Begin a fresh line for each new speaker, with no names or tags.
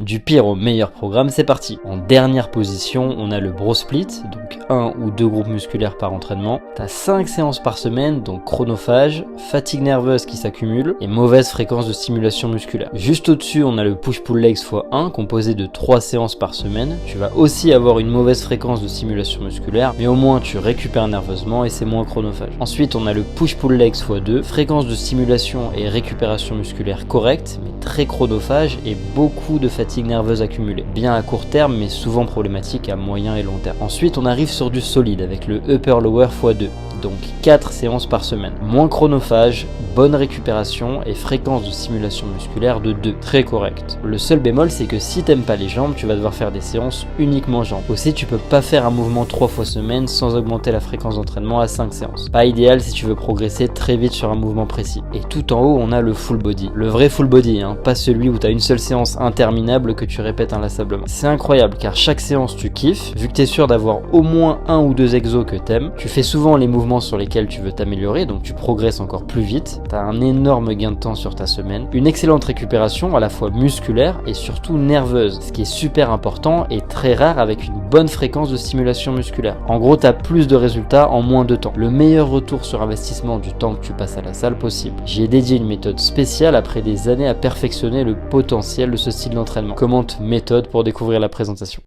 Du pire au meilleur programme, c'est parti. En dernière position, on a le bro split, donc 1 ou 2 groupes musculaires par entraînement. T'as 5 séances par semaine, donc chronophage, fatigue nerveuse qui s'accumule et mauvaise fréquence de stimulation musculaire. Juste au-dessus, on a le push-pull legs x1, composé de 3 séances par semaine. Tu vas aussi avoir une mauvaise fréquence de stimulation musculaire, mais au moins tu récupères nerveusement et c'est moins chronophage. Ensuite, on a le push-pull legs x2, fréquence de stimulation et récupération musculaire correcte, mais très chronophage et beaucoup de fatigue nerveuse accumulée. Bien à court terme, mais souvent problématique à moyen et long terme. Ensuite, on arrive sur du solide avec le upper-lower x2. Donc 4 séances par semaine. Moins chronophage, bonne récupération et fréquence de stimulation musculaire de 2. Très correct. Le seul bémol, c'est que si t'aimes pas les jambes, tu vas devoir faire des séances uniquement jambes. Aussi, tu peux pas faire un mouvement 3 fois semaine sans augmenter la fréquence d'entraînement à 5 séances. Pas idéal si tu veux progresser très vite sur un mouvement précis. Et tout en haut, on a le full body. Le vrai full body, pas celui où t'as une seule séance interminable que tu répètes inlassablement. C'est incroyable car chaque séance tu kiffes, vu que t'es sûr d'avoir au moins 1 ou 2 exos que t'aimes. Tu fais souvent les mouvements sur lesquels tu veux t'améliorer, donc tu progresses encore plus vite, tu as un énorme gain de temps sur ta semaine, une excellente récupération à la fois musculaire et surtout nerveuse, ce qui est super important et très rare avec une bonne fréquence de stimulation musculaire. En gros, tu as plus de résultats en moins de temps. Le meilleur retour sur investissement du temps que tu passes à la salle possible. J'y ai dédié une méthode spéciale après des années à perfectionner le potentiel de ce style d'entraînement. Commente méthode pour découvrir la présentation.